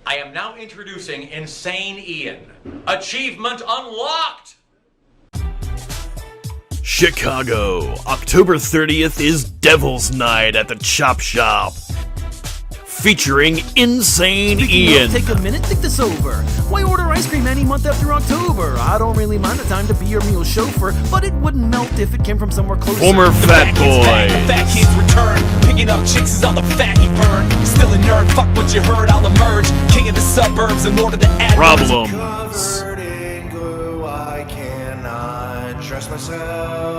I am now introducing Insane Ian. Achievement unlocked! Chicago, October 30th is Devil's Night at the Chop Shop. Featuring Insane Ian. Take a minute, think this over. Why order ice cream any month after October? I don't really mind the time to be your meal chauffeur, but it wouldn't melt if it came from somewhere closer. Former Fat Boy. Fat kids return. Picking up chicks is all the fat he burned. Still a nerd, fuck what you heard, I'll emerge. King of the suburbs and lord of the ad. Problems. Covered in glue, I cannot trust myself.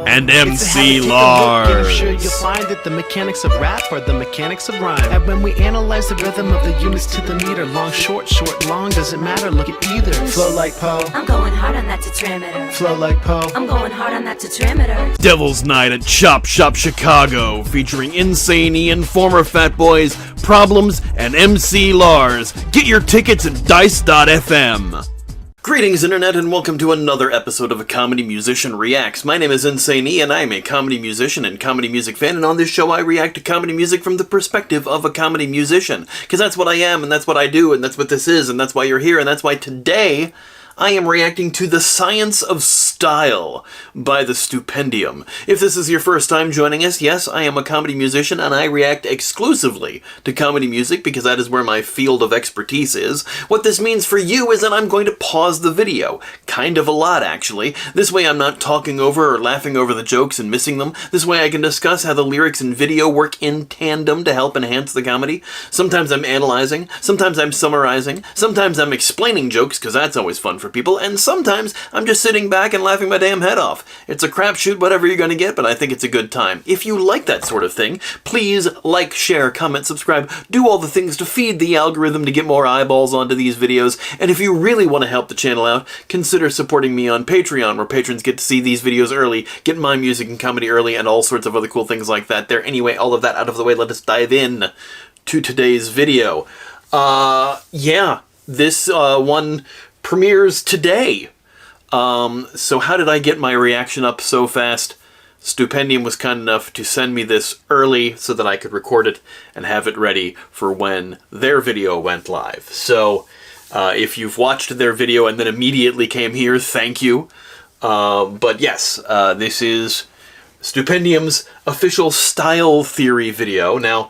And MC Lars. I'm sure you'll find that the mechanics of rap are the mechanics of rhyme. And when we analyze the rhythm of the units to the meter, long, short, long, doesn't matter, look at either. Flow like Poe. I'm going hard on that tetrameter. Flow like Poe. I'm going hard on that tetrameter. Devil's Night at Chop Shop Chicago, featuring Insane Ian, former Fat Boys, Problems, and MC Lars. Get your tickets at dice.fm. Greetings, Internet, and welcome to another episode of A Comedy Musician Reacts. My name is Insane Ian, I am a comedy musician and comedy music fan, and on this show I react to comedy music from the perspective of a comedy musician. Because that's what I am, and that's what I do, and that's what this is, and that's why you're here, and that's why today I am reacting to The Science of Style by the Stupendium. If this is your first time joining us, yes, I am a comedy musician and I react exclusively to comedy music because that is where my field of expertise is. What this means for you is that I'm going to pause the video. Kind of a lot, actually. This way I'm not talking over or laughing over the jokes and missing them. This way I can discuss how the lyrics and video work in tandem to help enhance the comedy. Sometimes I'm analyzing, sometimes I'm summarizing, sometimes I'm explaining jokes because that's always fun for people, and sometimes I'm just sitting back and laughing my damn head off. It's a crapshoot, whatever you're gonna get, but I think it's a good time. If you like that sort of thing, please like, share, comment, subscribe, do all the things to feed the algorithm to get more eyeballs onto these videos, and if you really want to help the channel out, consider supporting me on Patreon, where patrons get to see these videos early, get my music and comedy early, and all sorts of other cool things like that there. Anyway, all of that out of the way, let us dive in to today's video. This one premieres today. So how did I get my reaction up so fast? Stupendium was kind enough to send me this early so that I could record it and have it ready for when their video went live. So if you've watched their video and then immediately came here, thank you. But yes, this is Stupendium's official style theory video. Now,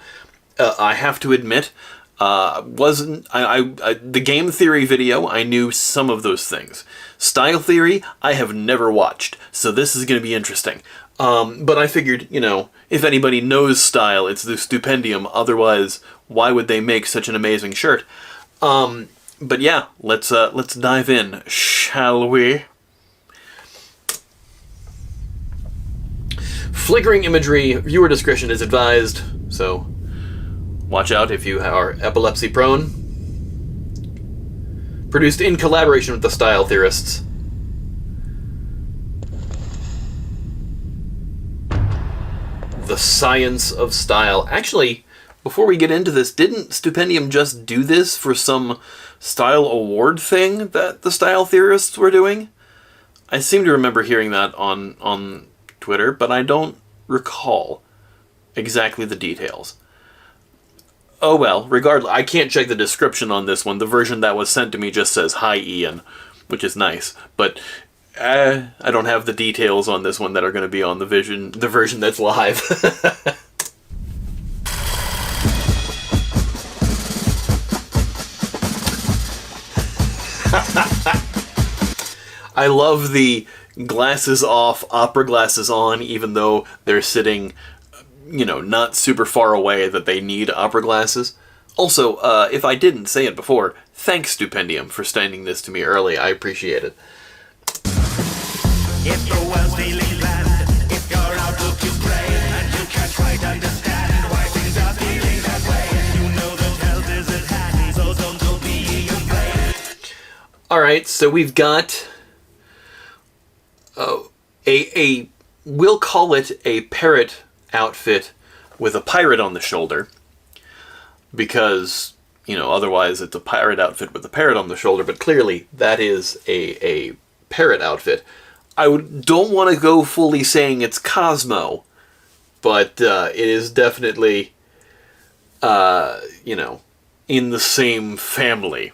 I have to admit, the game theory video, I knew some of those things. Style theory, I have never watched, so this is going to be interesting. But I figured, you know, if anybody knows style, it's the Stupendium. Otherwise, why would they make such an amazing shirt? But yeah, let's dive in, shall we? Flickering imagery, viewer discretion is advised, so watch out if you are epilepsy prone. Produced in collaboration with the style theorists. The Science of Style. Actually, before we get into this, didn't Stupendium just do this for some style award thing that the style theorists were doing? I seem to remember hearing that on Twitter, but I don't recall exactly the details. Oh well, regardless, I can't check the description on this one. The version that was sent to me just says, "Hi Ian," which is nice, but I don't have the details on this one that are going to be on the version that's live. I love the glasses off, opera glasses on, even though they're sitting, you know, not super far away that they need opera glasses. Also, if I didn't say it before, thanks Stupendium for sending this to me early. I appreciate it. If the world's feeling bland, if your outlook is grey, and you can't quite understand why things are feeling that way, you know that health is at hand, so don't go being afraid. Alright, so we've got we'll call it a parrot outfit with a pirate on the shoulder, because, you know, otherwise it's a pirate outfit with a parrot on the shoulder, but clearly that is a parrot outfit. I don't want to go fully saying it's Cosmo, but it is definitely, you know, in the same family.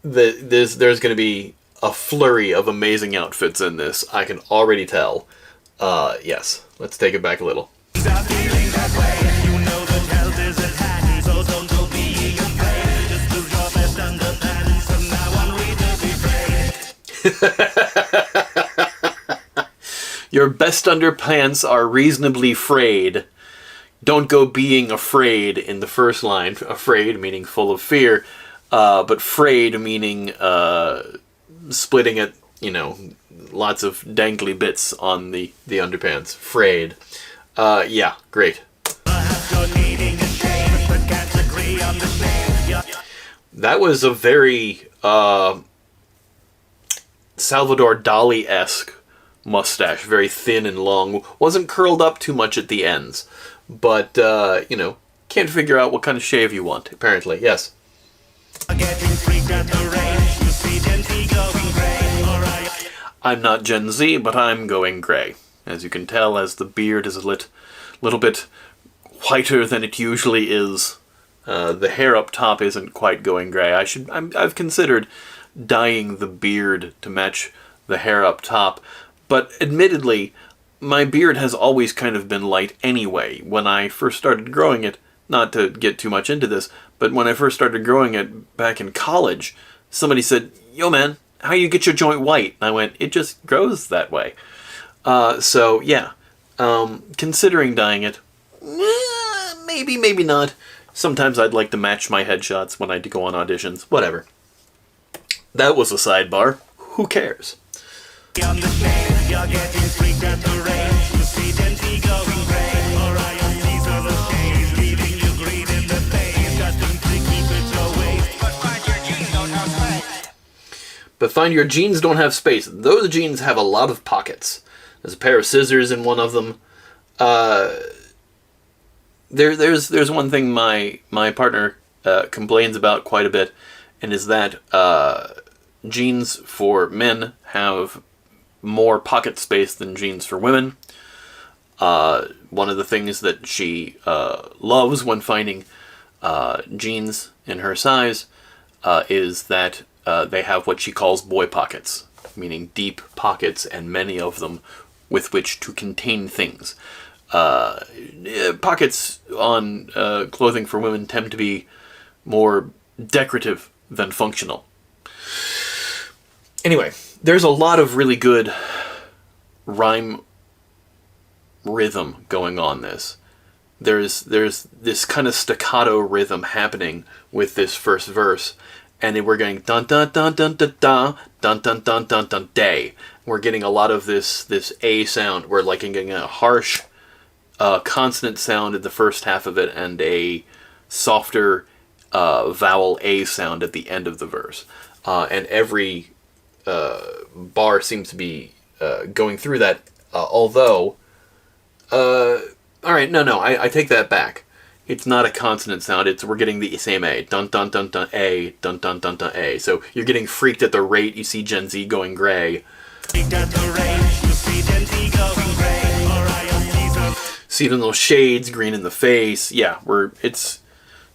There's going to be a flurry of amazing outfits in this. I can already tell. Yes, let's take it back a little. Stop feeling that way. You know that health is at hand, so don't go being afraid. Just do your best underpants from now on, reasonably frayed. Your best underpants are reasonably frayed. Don't go being afraid in the first line. Afraid meaning full of fear, but frayed meaning splitting it, lots of dangly bits on the underpants. Frayed. Yeah, great. That was a very Salvador Dali-esque mustache. Very thin and long. Wasn't curled up too much at the ends. But, can't figure out what kind of shave you want, apparently. Yes. I'm not Gen Z, but I'm going gray. As you can tell, as the beard is a little bit whiter than it usually is. The hair up top isn't quite going gray. I've considered dyeing the beard to match the hair up top, but admittedly, my beard has always kind of been light anyway. When I first started growing it, not to get too much into this, but when I first started growing it back in college, somebody said, "Yo man, how you get your joint white?" And I went, "It just grows that way." So yeah, considering dyeing it, maybe, maybe not. Sometimes I'd like to match my headshots when I go on auditions. Whatever. That was a sidebar. Who cares? But find your jeans don't have space. Those jeans have a lot of pockets. There's a pair of scissors in one of them. There's one thing my partner complains about quite a bit, and is that jeans for men have more pocket space than jeans for women. One of the things that she loves when finding jeans in her size is that they have what she calls boy pockets, meaning deep pockets and many of them with which to contain things. Pockets on clothing for women tend to be more decorative than functional. Anyway, there's a lot of really good rhyme rhythm going on this. There's this kind of staccato rhythm happening with this first verse, and then we're getting dun dun dun dun dun dun dun dun dun dun dun day. We're getting a lot of this A sound. We're like getting a harsh consonant sound at the first half of it, and a softer vowel A sound at the end of the verse. And every bar seems to be going through that, although... Alright, no, I take that back. It's not a consonant sound, we're getting the same A. Dun dun dun dun A, dun dun dun dun A. So you're getting freaked at the rate you see Gen Z going gray. See it in those shades, green in the face. Yeah, it's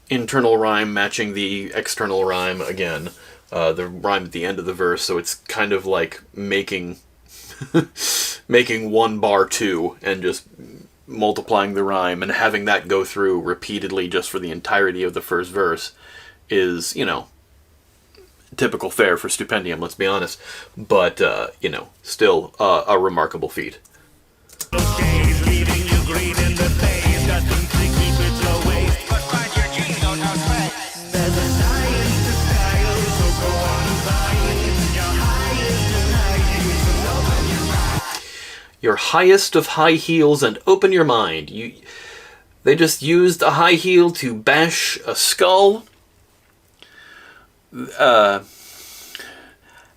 internal rhyme matching the external rhyme again. The rhyme at the end of the verse, so it's kind of like making one bar two and just multiplying the rhyme, and having that go through repeatedly just for the entirety of the first verse is, typical fare for Stupendium, let's be honest. But, still a remarkable feat. Your highest of high heels and open your mind. They just used a high heel to bash a skull.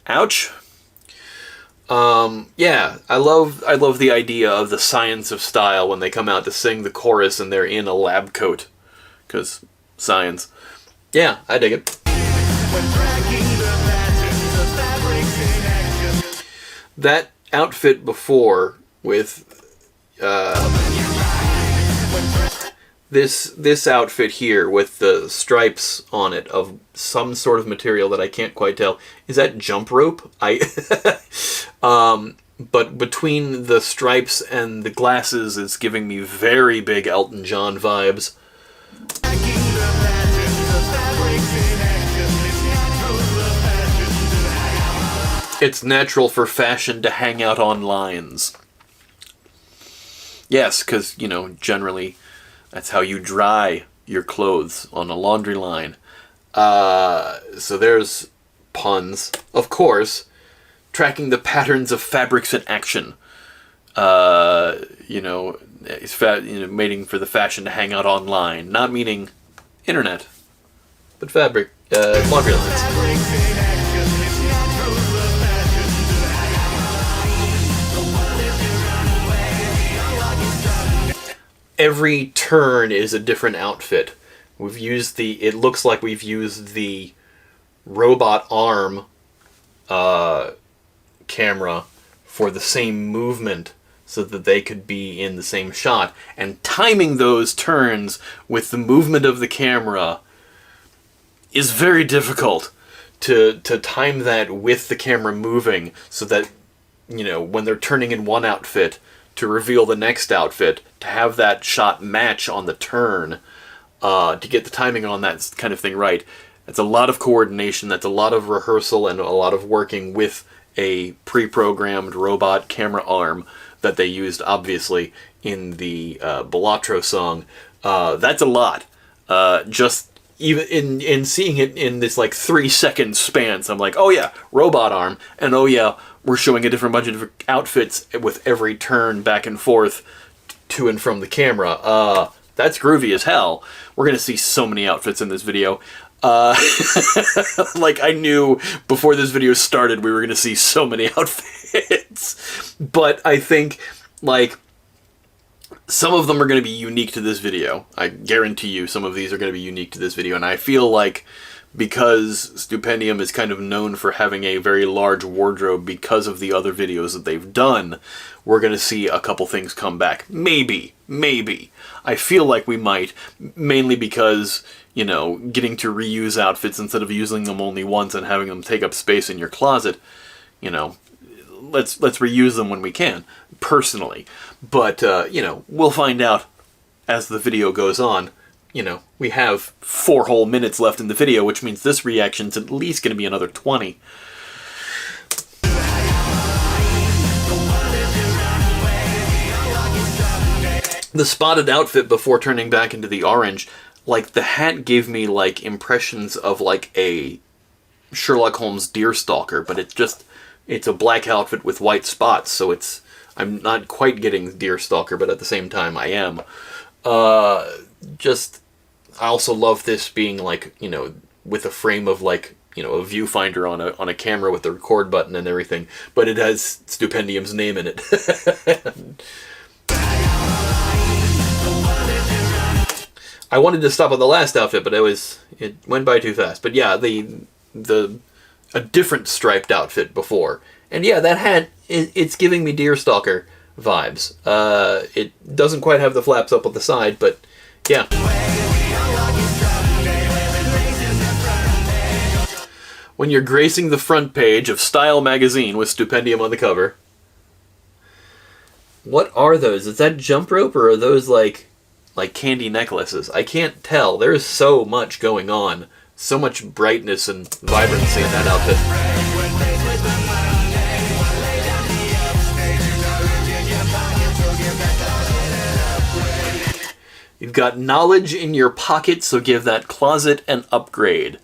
Ouch. Yeah, I love the idea of the science of style when they come out to sing the chorus and they're in a lab coat. 'Cause science. Yeah, I dig it. That outfit before with this outfit here with the stripes on it of some sort of material that I can't quite tell. Is that jump rope? But between the stripes and the glasses, it's giving me very big Elton John vibes. It's natural for fashion to hang out on lines. Yes, because, you know, generally that's how you dry your clothes, on a laundry line. So there's puns. Of course, tracking the patterns of fabrics in action. Mating for the fashion to hang out online. Not meaning internet, but fabric, laundry lines. Every turn is a different outfit. It looks like we've used the robot arm camera for the same movement so that they could be in the same shot. And timing those turns with the movement of the camera is very difficult to time that with the camera moving so that, you know, when they're turning in one outfit to reveal the next outfit, to have that shot match on the turn, to get the timing on that kind of thing right. That's a lot of coordination, that's a lot of rehearsal, and a lot of working with a pre-programmed robot camera arm that they used, obviously, in the Bellatro song. That's a lot. Just even in seeing it in this, like, 3-second span, I'm like, oh yeah, robot arm, and oh yeah, we're showing a different bunch of different outfits with every turn back and forth to and from the camera. That's groovy as hell. We're gonna see so many outfits in this video. Like, I knew before this video started we were gonna see so many outfits. But I think, like, some of them are gonna be unique to this video. I guarantee you some of these are gonna be unique to this video, and I feel like because Stupendium is kind of known for having a very large wardrobe because of the other videos that they've done, we're going to see a couple things come back. Maybe. I feel like we might, mainly because, you know, getting to reuse outfits instead of using them only once and having them take up space in your closet, you know, let's reuse them when we can, personally. But, you know, we'll find out as the video goes on. You know, we have 4 whole minutes left in the video, which means this reaction's at least going to be another 20. The spotted outfit before turning back into the orange, like, the hat gave me, like, impressions of, like, a Sherlock Holmes deerstalker, but it's a black outfit with white spots, so I'm not quite getting deerstalker, but at the same time I am. I also love this being, like, you know, with a frame of, like, you know, a viewfinder on a camera with the record button and everything, but it has Stupendium's name in it. I wanted to stop on the last outfit, but it went by too fast. But yeah, a different striped outfit before, and yeah, that hat, it's giving me deerstalker vibes. It doesn't quite have the flaps up on the side, but yeah. When you're gracing the front page of Style magazine with Stupendium on the cover. What are those? Is that jump rope, or are those like candy necklaces? I can't tell. There's so much going on. So much brightness and vibrancy in that outfit. You've got knowledge in your pocket, so give that closet an upgrade.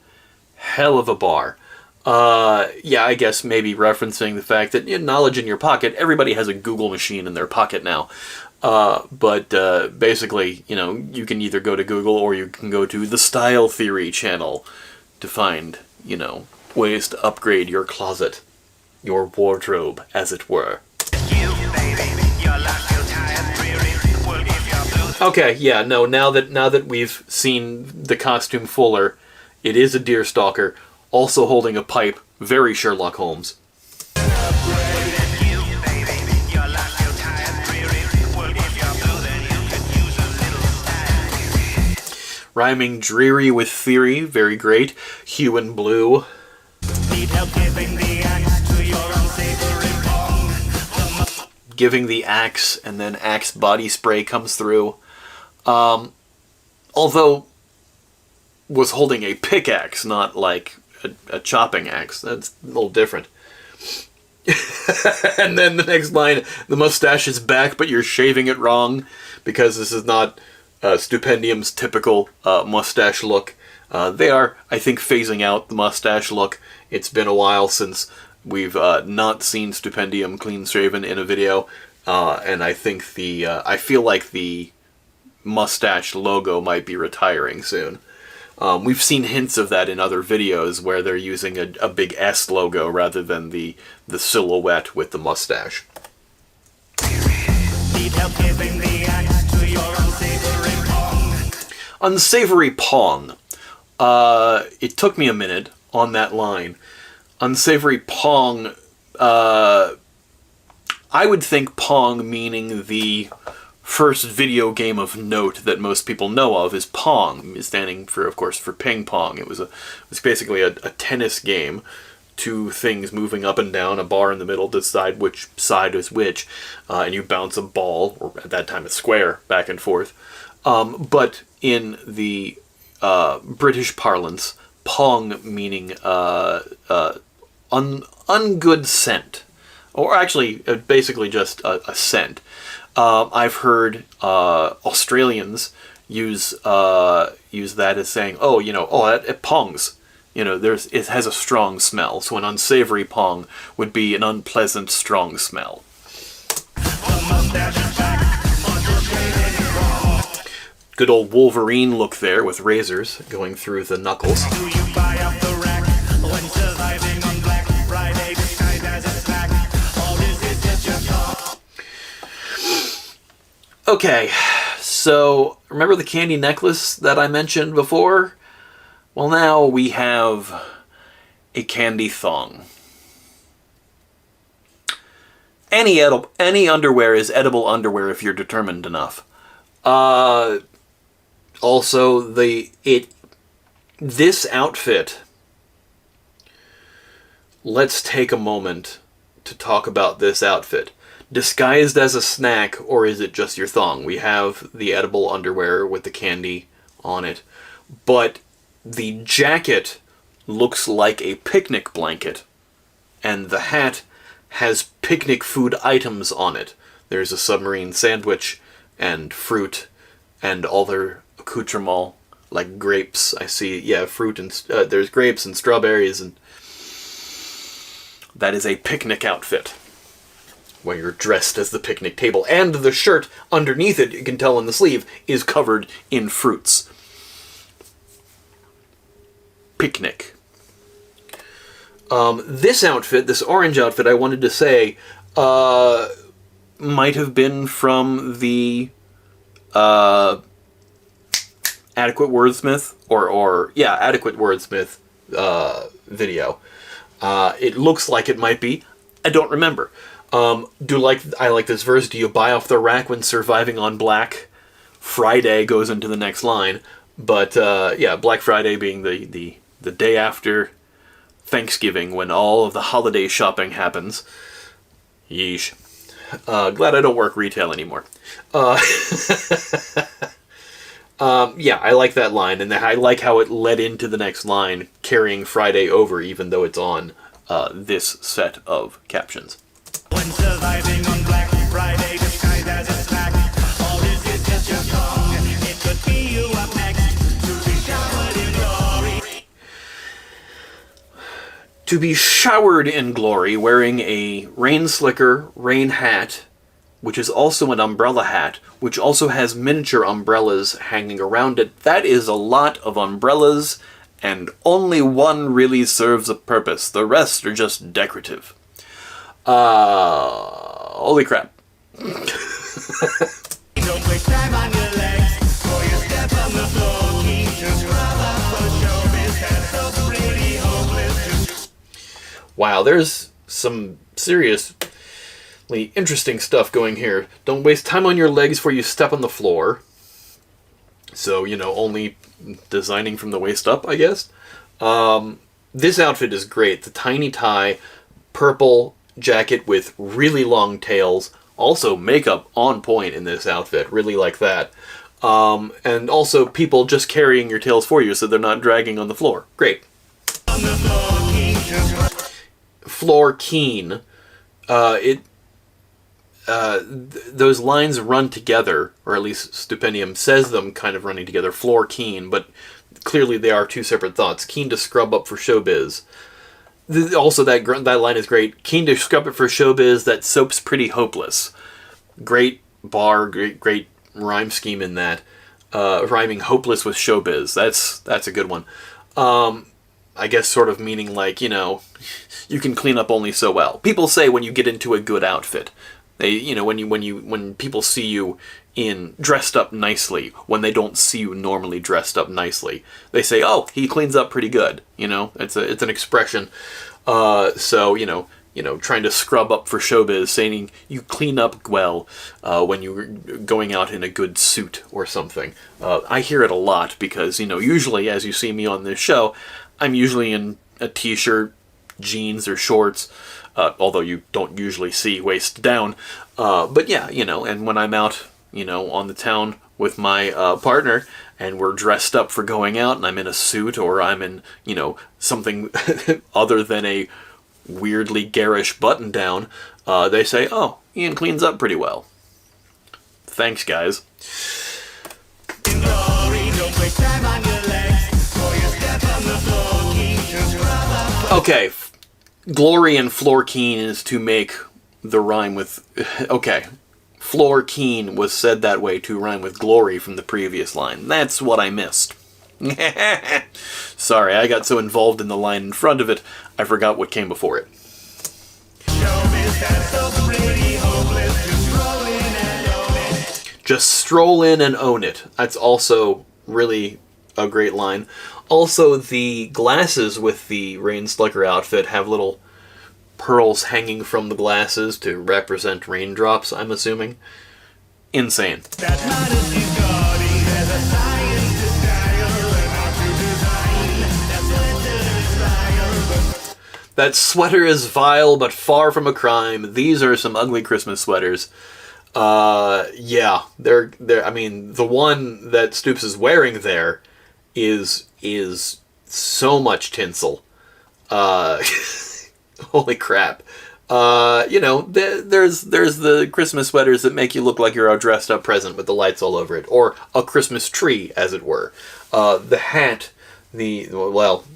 Hell of a bar. Yeah, I guess maybe referencing the fact that, you know, knowledge in your pocket, everybody has a Google machine in their pocket now. But basically, you know, you can either go to Google or you can go to the Style Theory channel to find, you know, ways to upgrade your closet, your wardrobe, as it were. Okay, yeah, no, now that we've seen the costume fuller, it is a deerstalker, also holding a pipe, very Sherlock Holmes. Rhyming dreary with theory, very great. Hue and blue. Need help giving the axe to your unsavory pong. Giving the axe, and then axe body spray comes through. Although, was holding a pickaxe, not like a chopping axe. That's a little different. And then the next line, the mustache is back, but you're shaving it wrong, because this is not Stupendium's typical mustache look. They are, I think, phasing out the mustache look. It's been a while since we've not seen Stupendium clean-shaven in a video, and I think I feel like the mustache logo might be retiring soon. We've seen hints of that in other videos where they're using a big S logo rather than the silhouette with the mustache. Need help giving the axe to your unsavory pong. Unsavory pong. It took me a minute on that line. Unsavory pong, I would think pong meaning the first video game of note that most people know of is Pong, standing for, of course, for ping pong. It was basically a tennis game, two things moving up and down, a bar in the middle to decide which side is which, and you bounce a ball, or at that time a square, back and forth. But in the British parlance, Pong meaning ungood scent, or actually basically just a scent. I've heard Australians use that as saying, oh, it pongs. It has a strong smell. So an unsavory pong would be an unpleasant, strong smell. Good old Wolverine look there with razors going through the knuckles. Do you buy off the rack when surviving on Black Friday disguised as a snack? Or is it just your talk? Okay, so remember the candy necklace that I mentioned before? Well, now we have a candy thong. Any underwear is edible underwear if you're determined enough. Also, this outfit. Let's take a moment to talk about this outfit. Disguised as a snack, or is it just your thong? We have the edible underwear with the candy on it, but the jacket looks like a picnic blanket, and the hat has picnic food items on it. There's a submarine sandwich, and fruit, and other accoutrements, like grapes. I see, fruit, and there's grapes and strawberries, and that is a picnic outfit, where you're dressed as the picnic table. And the shirt underneath it, you can tell in the sleeve, is covered in fruits. Picnic. This outfit, this orange outfit, I wanted to say, might have been from the Adequate Wordsmith, Adequate Wordsmith video. It looks like it might be. I don't remember. I like this verse. Do you buy off the rack when surviving on Black Friday goes into the next line. But Black Friday being the day after Thanksgiving when all of the holiday shopping happens. Yeesh. Glad I don't work retail anymore. I like that line, and I like how it led into the next line, carrying Friday over, even though it's on this set of captions. When surviving on Black Friday disguised as a snack, or is it just your tongue? It could be you up next to be showered in glory. To be showered in glory, wearing a rain slicker, rain hat, which is also an umbrella hat, which also has miniature umbrellas hanging around it. That is a lot of umbrellas, and only one really serves a purpose. The rest are just decorative. Holy crap. Don't waste time on your legs, or you step on the floor. Keep just scrub up for showbiz. That's so pretty hopeless. Wow, there's some seriously interesting stuff going here. Don't waste time on your legs before you step on the floor. So, only designing from the waist up, I guess. This outfit is great. The tiny tie, purple jacket with really long tails. Also, makeup on point in this outfit. Really like that. And also people just carrying your tails for you so they're not dragging on the floor. Great. Floor keen. Those lines run together, or at least Stupendium says them kind of running together. Floor keen, but clearly they are two separate thoughts. Keen to scrub up for showbiz. Also, that line is great. Keen to scrub it for showbiz. That soap's pretty hopeless. Great bar, great rhyme scheme in that. Rhyming hopeless with showbiz. That's a good one. I guess sort of meaning like, you can clean up only so well. People say when you get into a good outfit, they, when people see you dressed up nicely, when they don't see you normally dressed up nicely, they say, "Oh, he cleans up pretty good." It's an expression. So trying to scrub up for showbiz, saying you clean up well when you're going out in a good suit or something. I hear it a lot because usually, as you see me on this show, I'm usually in a t-shirt, jeans, or shorts. Although you don't usually see waist down. But yeah, and when I'm out, on the town with my partner, and we're dressed up for going out, and I'm in a suit, or I'm in, something other than a weirdly garish button-down, they say, "Oh, Ian cleans up pretty well." Thanks, guys. Okay, glory and floor keen is to make the rhyme with... Okay, floor keen was said that way to rhyme with glory from the previous line. That's what I missed. Sorry, I got so involved in the line in front of it, I forgot what came before it. Just stroll in and own it. That's also really a great line. Also, the glasses with the Rain Slugger outfit have little pearls hanging from the glasses to represent raindrops, I'm assuming. Insane. That sweater is vile, but far from a crime. These are some ugly Christmas sweaters. Yeah, they're. I mean, the one that Stoops is wearing there is so much tinsel. Holy crap. There's the Christmas sweaters that make you look like you're a dressed up present with the lights all over it, or a Christmas tree, as it were. The hat,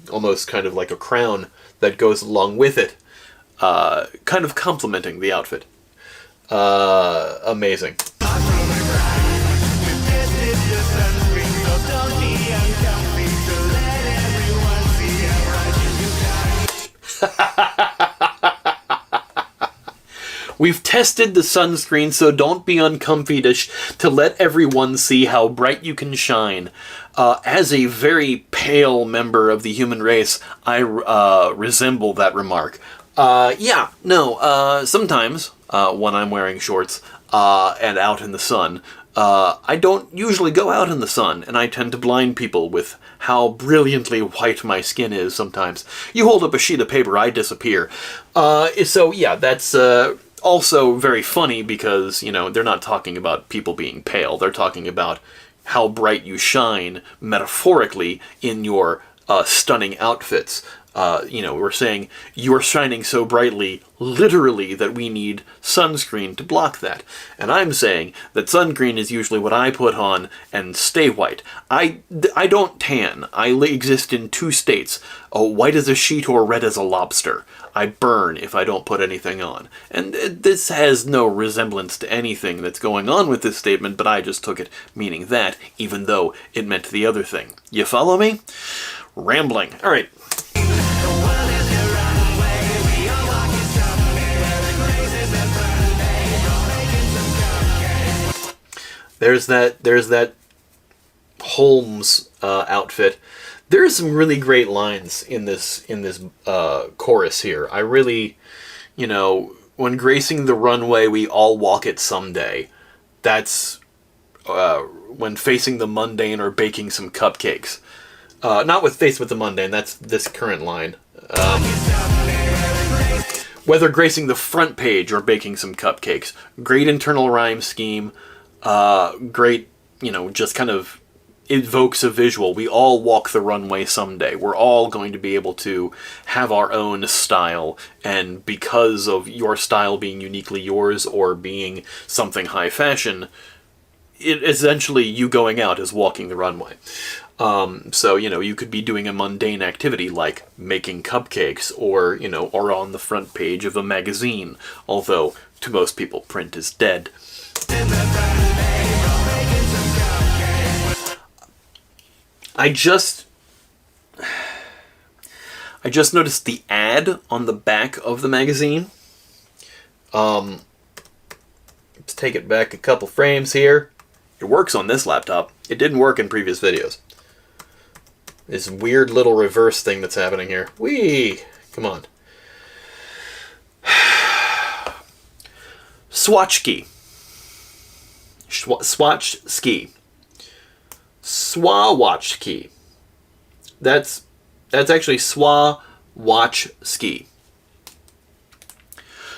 almost kind of like a crown that goes along with it, kind of complementing the outfit. Amazing. We've tested the sunscreen, so don't be uncomfy to let everyone see how bright you can shine. As a very pale member of the human race, I resemble that remark. Sometimes when I'm wearing shorts and out in the sun, I don't usually go out in the sun, and I tend to blind people with how brilliantly white my skin is sometimes. You hold up a sheet of paper, I disappear. So yeah, that's also very funny because, they're not talking about people being pale. They're talking about how bright you shine, metaphorically, in your stunning outfits. We're saying you're shining so brightly, literally, that we need sunscreen to block that. And I'm saying that sunscreen is usually what I put on and stay white. I don't tan. I exist in two states, white as a sheet or red as a lobster. I burn if I don't put anything on. And this has no resemblance to anything that's going on with this statement, but I just took it meaning that, even though it meant the other thing. You follow me? Rambling. All right. There's that Holmes outfit. There are some really great lines in this chorus here. I really, when gracing the runway, we all walk it someday. That's when facing the mundane or baking some cupcakes. Not with Face with the Mundane, that's this current line. Whether gracing the front page or baking some cupcakes. Great internal rhyme scheme. Great, just kind of evokes a visual. We all walk the runway someday. We're all going to be able to have our own style, and because of your style being uniquely yours or being something high fashion, it essentially you going out is walking the runway. So, you could be doing a mundane activity like making cupcakes or, or on the front page of a magazine, although to most people print is dead. I just noticed the ad on the back of the magazine. Let's take it back a couple frames here. It works on this laptop. It didn't work in previous videos. This weird little reverse thing that's happening here. Whee! Come on. Swatchki. Swatchski. Swatchki. That's actually Swatchski.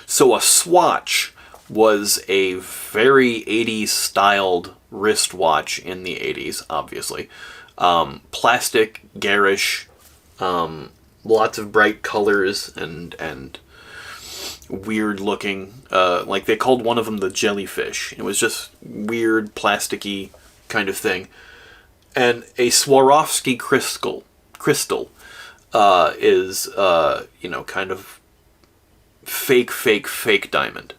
So a swatch was a very 80s styled wristwatch in the 80s, obviously. Plastic, garish, lots of bright colors and weird looking. Like they called one of them the jellyfish. It was just weird, plasticky kind of thing. And a Swarovski crystal is kind of fake diamond.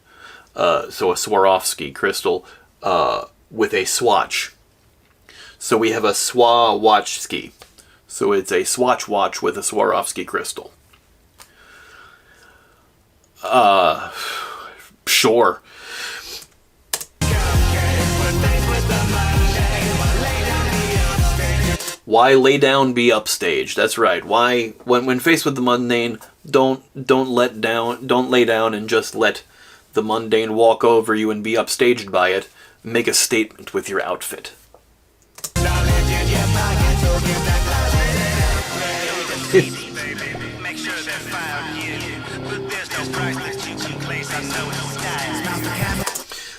So a Swarovski crystal with a swatch. So we have a Swatchski. So it's a swatch watch with a Swarovski crystal. Sure. Why lay down, be upstaged? That's right. Why, when faced with the mundane, don't lay down and just let the mundane walk over you and be upstaged by it. Make a statement with your outfit.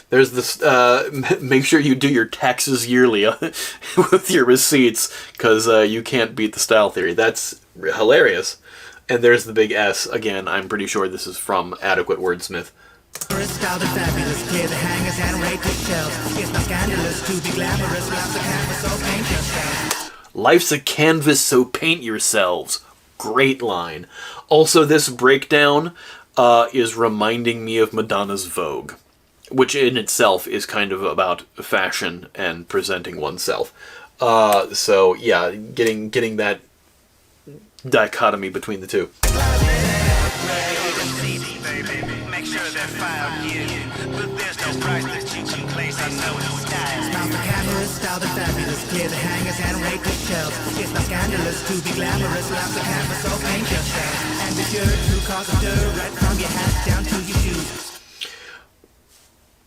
There's this, make sure you do your taxes yearly with your receipts, because you can't beat the style theory. That's hilarious. And there's the big S. Again, I'm pretty sure this is from Adequate Wordsmith. Life's a canvas, so paint yourselves. Great line. Also, this breakdown is reminding me of Madonna's Vogue, which in itself is kind of about fashion and presenting oneself. So yeah, getting that dichotomy between the two.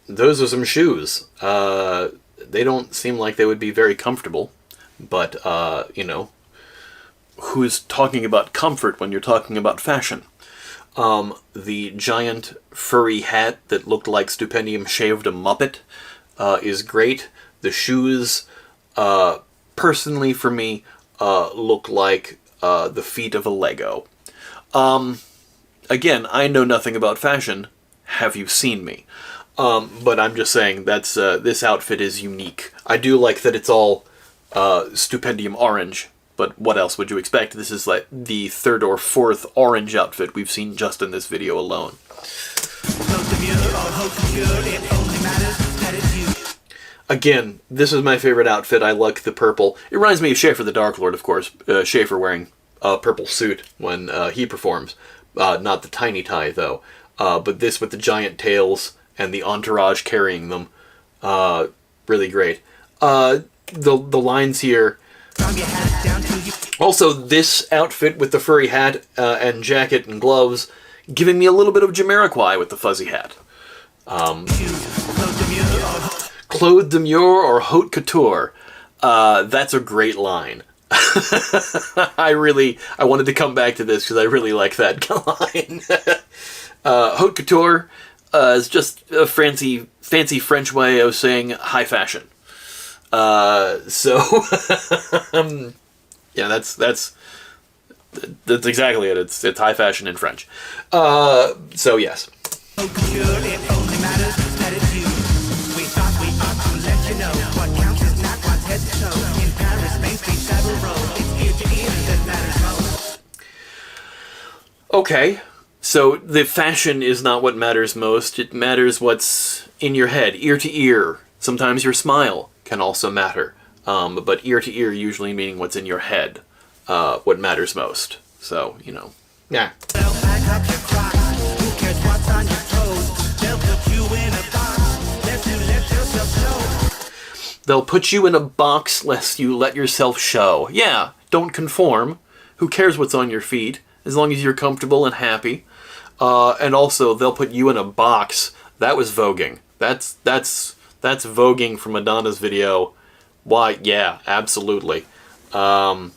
Those are some shoes. They don't seem like they would be very comfortable, but, who's talking about comfort when you're talking about fashion? The giant furry hat that looked like Stupendium shaved a Muppet is great. The shoes, personally for me, look like the feet of a Lego. Again, I know nothing about fashion. Have you seen me? But I'm just saying that's this outfit is unique. I do like that it's all Stupendium orange, but what else would you expect? This is like the third or fourth orange outfit we've seen just in this video alone. Again, this is my favorite outfit. I like the purple. It reminds me of Schaefer the Dark Lord, of course. Schaefer wearing a purple suit when he performs. Not the tiny tie, though. But this with the giant tails and the entourage carrying them. Really great. The lines here. Also, this outfit with the furry hat and jacket and gloves, giving me a little bit of Jamiroquai with the fuzzy hat. Clothes demure or haute couture. That's a great line. I wanted to come back to this because I really like that line. Haute couture is just a fancy French way of saying high fashion. So yeah, that's exactly it. It's high fashion in French. So yes. Okay, so the fashion is not what matters most. It matters what's in your head, ear to ear. Sometimes your smile can also matter, but ear to ear usually meaning what's in your head, what matters most. So, yeah. They'll put you in a box lest you let yourself show. Yeah, don't conform. Who cares what's on your feet, as long as you're comfortable and happy. And also, they'll put you in a box. That was voguing. That's voguing from Madonna's video. Why, yeah, absolutely. So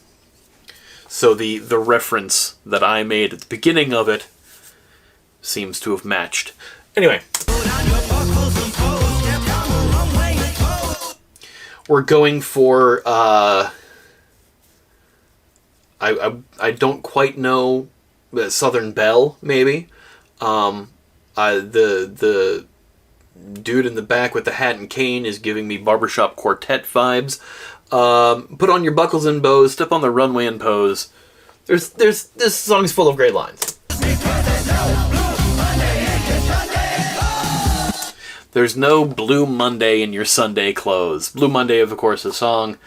the reference that I made at the beginning of it seems to have matched. Anyway. We're going for, I don't quite know, Southern Belle, maybe. The dude in the back with the hat and cane is giving me barbershop quartet vibes. Put on your buckles and bows, step on the runway and pose. This song's full of great lines. There's no Blue Monday in your Sunday clothes. Blue Monday, of course, a song.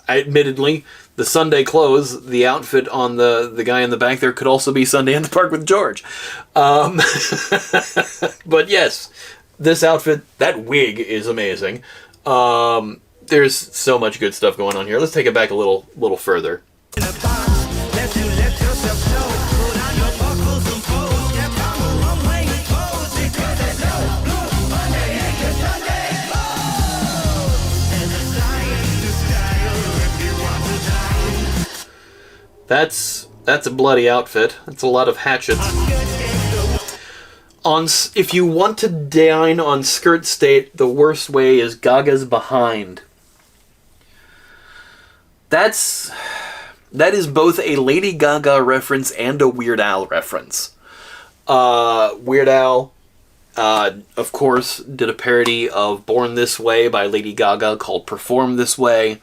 Admittedly, the Sunday clothes, the outfit on the guy in the back there could also be Sunday in the Park with George. But yes, this outfit, that wig is amazing. There's so much good stuff going on here. Let's take it back a little further. That's a bloody outfit. That's a lot of hatchets. If you want to dine on skirt state, the worst way is Gaga's behind. That is both a Lady Gaga reference and a Weird Al reference. Weird Al, of course, did a parody of Born This Way by Lady Gaga called Perform This Way.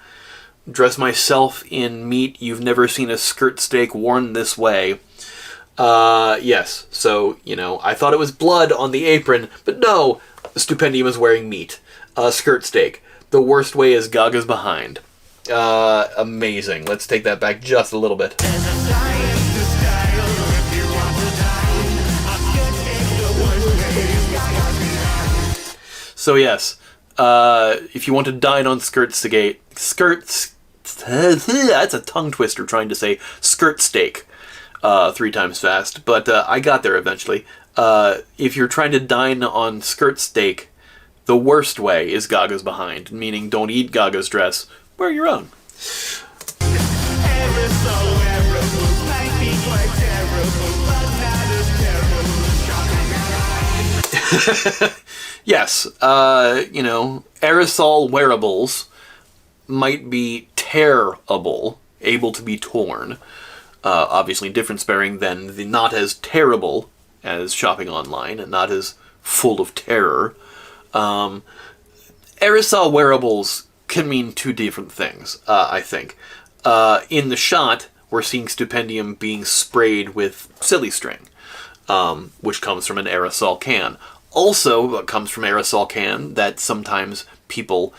Dress myself in meat, you've never seen a skirt steak worn this way. Yes, so, I thought it was blood on the apron, but no, Stupendium is wearing meat. Skirt steak. The worst way is Gaga's behind. Amazing. Let's take that back just a little bit. So yes, if you want to dine on skirts, that's a tongue twister trying to say skirt steak 3 times fast, but I got there eventually. If you're trying to dine on skirt steak, the worst way is Gaga's behind, meaning don't eat Gaga's dress, wear your own. Yes, aerosol wearables might be tearable, able to be torn. Obviously different spelling than the not as terrible as shopping online and not as full of terror. Aerosol wearables can mean 2 different things, I think. In the shot, we're seeing Stupendium being sprayed with silly string, which comes from an aerosol can. Also, what comes from aerosol can that sometimes people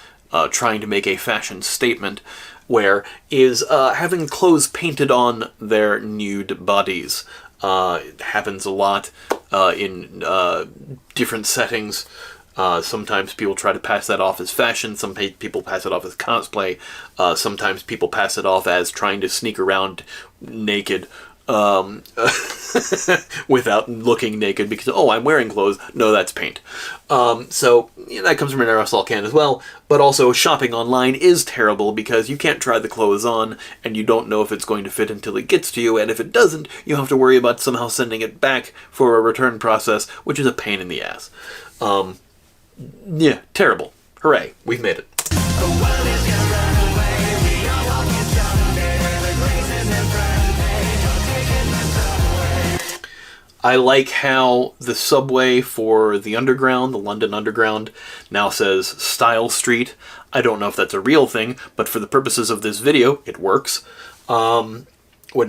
trying to make a fashion statement wear is having clothes painted on their nude bodies. It happens a lot in different settings. Sometimes people try to pass that off as fashion. Some people pass it off as cosplay. Sometimes people pass it off as trying to sneak around naked without looking naked because, oh, I'm wearing clothes. No, that's paint. So that comes from an aerosol can as well. But also, shopping online is terrible because you can't try the clothes on and you don't know if it's going to fit until it gets to you. And if it doesn't, you have to worry about somehow sending it back for a return process, which is a pain in the ass. Yeah, terrible. Hooray, we've made it. I like how the subway for the Underground, the London Underground, now says Style Street. I don't know if that's a real thing, but for the purposes of this video, it works. When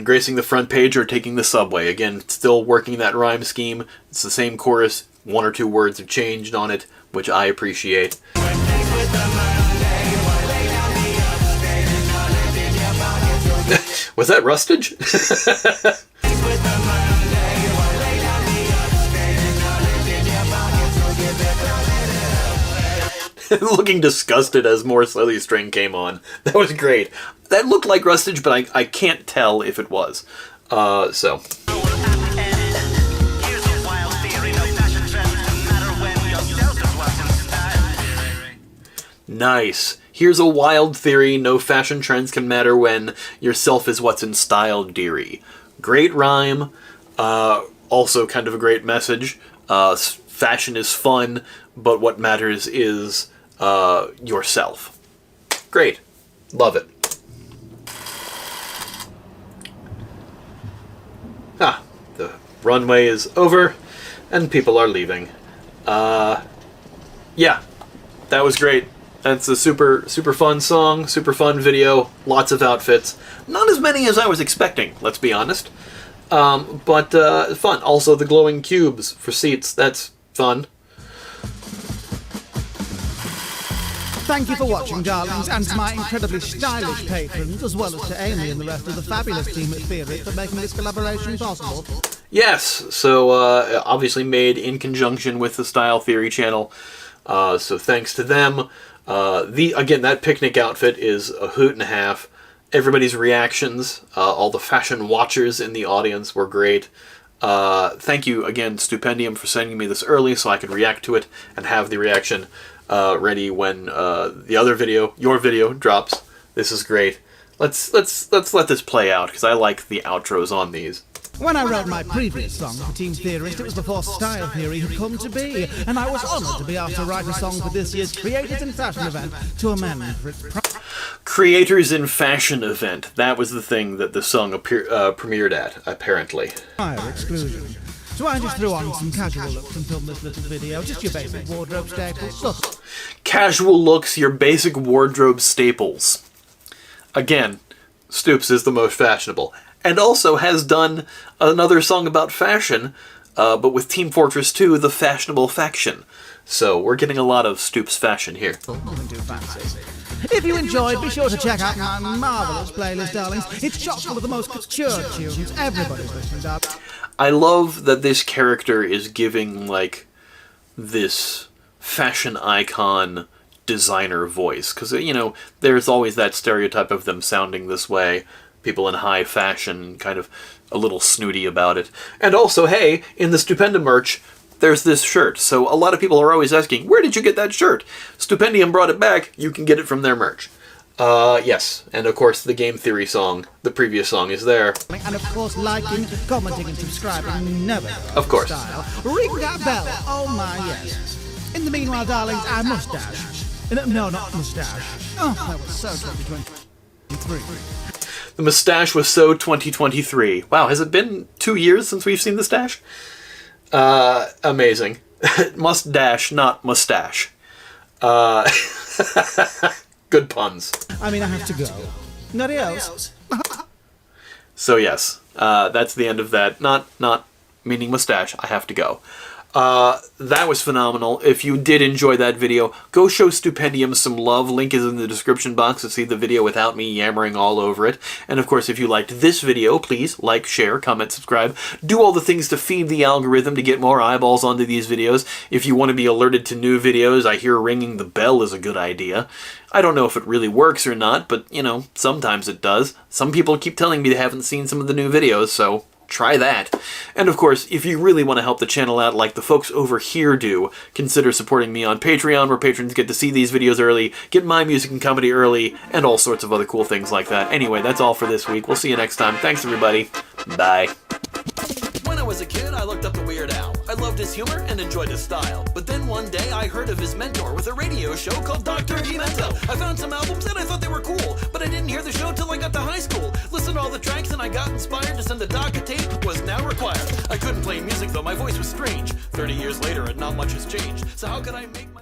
gracing the front page or taking the subway, again, still working that rhyme scheme. It's the same chorus, 1 or 2 words have changed on it, which I appreciate. Was that Rustage? Looking disgusted as more Silly String came on. That was great. That looked like Rustage, but I can't tell if it was. So. Nice. Here's a wild theory. No fashion trends can matter when yourself is what's in style, dearie. Great rhyme. Also kind of a great message. Fashion is fun, but what matters is yourself. Great. Love it. The runway is over and people are leaving. Yeah, that was great. That's a super fun song, super fun video, lots of outfits. Not as many as I was expecting, let's be honest. But fun. Also the glowing cubes for seats, that's fun. Thank you for watching, darlings, and to my incredibly stylish patrons, as well as to Amy and the rest of the fabulous team at Theory for making this collaboration possible. Yes, so obviously made in conjunction with the Style Theory channel, so thanks to them. Again, that picnic outfit is a hoot and a half. Everybody's reactions, all the fashion watchers in the audience were great. Thank you again, Stupendium, for sending me this early so I could react to it and have the reaction ready when the other video, your video, drops. This is great. Let's let this play out because I like the outros on these. When I wrote my previous song for Team Theorist, it was before Style Theory had come to be, and I was honoured to be asked to write a song for this year's Creators in Fashion event to amend for its Creators in Fashion event. That was the thing that the song premiered at, apparently. prior exclusion. So I just threw on some casual looks and filmed this little video, just your basic wardrobe staples. Look. Casual looks, your basic wardrobe staples. Again, Stoops is the most fashionable. And also has done another song about fashion, but with Team Fortress 2, the fashionable faction. So we're getting a lot of Stoops fashion here. Nothing too fancy. If you enjoyed, be sure to check out my marvellous playlist, darlings. It's chock full of the most couture tunes. Everybody's listening, darling. I love that this character is giving, like, this fashion icon designer voice. Because, you know, there's always that stereotype of them sounding this way. People in high fashion, kind of a little snooty about it. And also, hey, in the Stupendium merch, there's this shirt. So a lot of people are always asking, where did you get that shirt? Stupendium brought it back. You can get it from their merch. Yes. And of course, the Game Theory song, the previous song, is there. And of course, liking, commenting, and subscribing never goes Of course. Style. Ring that bell. Oh my, yes. In the meanwhile, darlings, I mustache. No, not mustache. Oh, that was so 2023. The mustache was so 2023. Wow, has it been 2 years since we've seen the stash? Amazing. Mustache, not mustache. Good puns. I mean, I have to go. Nobody else? So yes, that's the end of that. Not meaning mustache, I have to go. That was phenomenal. If you did enjoy that video, go show Stupendium some love. Link is in the description box to see the video without me yammering all over it. And of course, if you liked this video, please like, share, comment, subscribe. Do all the things to feed the algorithm to get more eyeballs onto these videos. If you want to be alerted to new videos, I hear ringing the bell is a good idea. I don't know if it really works or not, but, you know, sometimes it does. Some people keep telling me they haven't seen some of the new videos, so try that. And of course, if you really want to help the channel out like the folks over here do, consider supporting me on Patreon, where patrons get to see these videos early, get my music and comedy early, and all sorts of other cool things like that. Anyway, that's all for this week. We'll see you next time. Thanks, everybody. Bye. When I was a kid, I looked up to Weird Al. I loved his humor and enjoyed his style. But then one day, I heard of his mentor with a radio show called Dr. Demento. I found some albums and I thought they were cool, but I didn't hear the show till I got to high school. Listened to all the tracks and I got inspired to send a doc a tape was now required. I couldn't play music though, my voice was strange. 30 years later and not much has changed. So how could I make